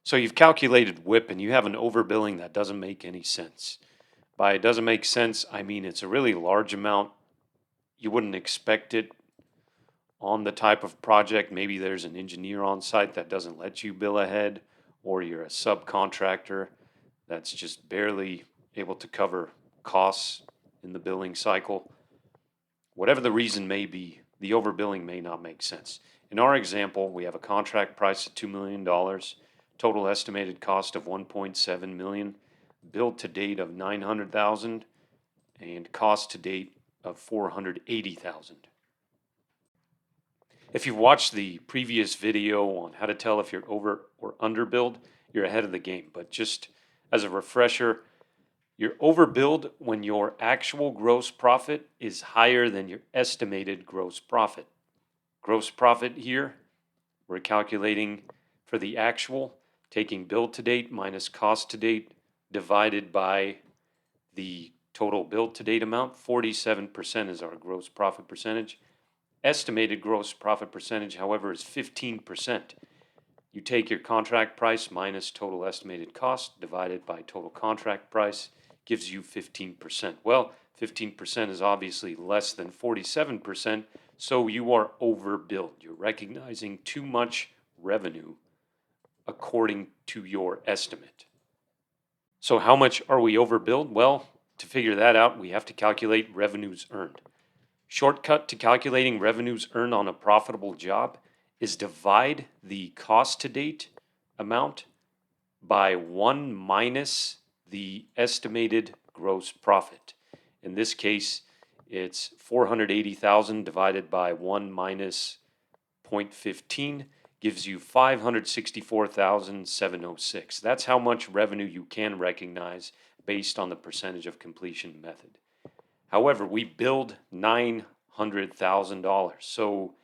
So you've calculated WIP and you have an overbilling that doesn't make any sense. By it doesn't make sense, I mean it's a really large amount. You wouldn't expect it on the type of project. Maybe there's an engineer on site that doesn't let you bill ahead, or you're a subcontractor that's just barely able to cover costs in the billing cycle. Whatever the reason may be, the overbilling may not make sense. In our example, we have a contract price of $2 million, total estimated cost of $1.7 million, billed to date of $900,000, and cost to date of $480,000. If you've watched the previous video on how to tell if you're over or underbilled, you're ahead of the game. But just as a refresher, you're overbilled when your actual gross profit is higher than your estimated gross profit. Gross profit here, we're calculating for the actual, taking bill to date minus cost to date divided by the total bill to date amount. 47% is our gross profit percentage. Estimated gross profit percentage, however, is 15%. You take your contract price minus total estimated cost divided by total contract price, gives you 15%. Well, 15% is obviously less than 47%, so you are overbilled. You're recognizing too much revenue according to your estimate. So how much are we overbilled? Well, to figure that out, we have to calculate revenues earned. Shortcut to calculating revenues earned on a profitable job is divide the cost to date amount by 1 minus the estimated gross profit. In this case, it's 480,000 divided by 1 minus 0.15 gives you 564,706. That's how much revenue you can recognize based on the percentage of completion method. However, we billed $900,000. So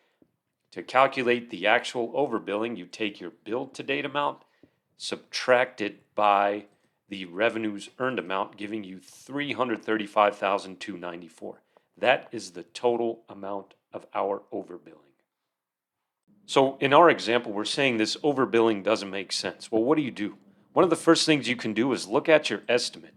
to calculate the actual overbilling, you take your billed to date amount, subtract it by the revenues earned amount, giving you $335,294. That is the total amount of our overbilling. So in our example, we're saying this overbilling doesn't make sense. Well, what do? One of the first things you can do is look at your estimate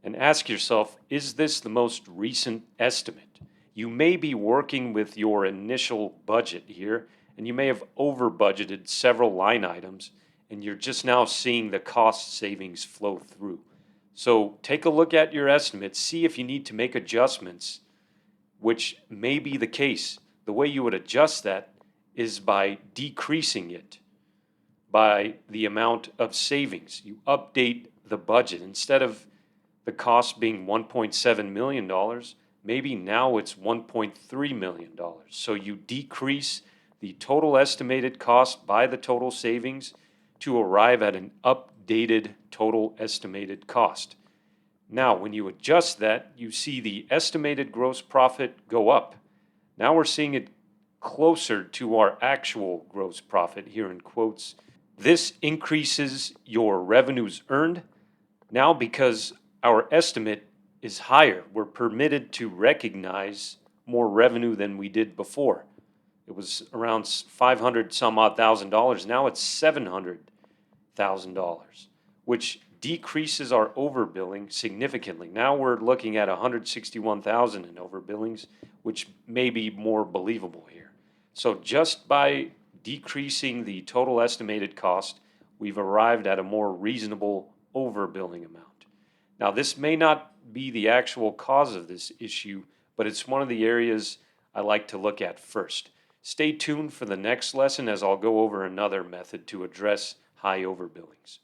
and ask yourself, is this the most recent estimate? You may be working with your initial budget here, and you may have over budgeted several line items, and you're just now seeing the cost savings flow through. So take a look at your estimate, see if you need to make adjustments, which may be the case. The way you would adjust that is by decreasing it by the amount of savings. You update the budget. Instead of the cost being $1.7 million, maybe now it's $1.3 million. So you decrease the total estimated cost by the total savings to arrive at an updated total estimated cost. Now, when you adjust that, you see the estimated gross profit go up. Now we're seeing it closer to our actual gross profit here in quotes. This increases your revenues earned. Now, because our estimate is higher, we're permitted to recognize more revenue than we did before. It was around 500 some odd thousand dollars. Now it's $700,000, which decreases our overbilling significantly. Now we're looking at 161,000 in overbillings, which may be more believable here. So just by decreasing the total estimated cost, we've arrived at a more reasonable overbilling amount. Now, this may not be the actual cause of this issue, but it's one of the areas I like to look at first. Stay tuned for the next lesson as I'll go over another method to address high overbillings.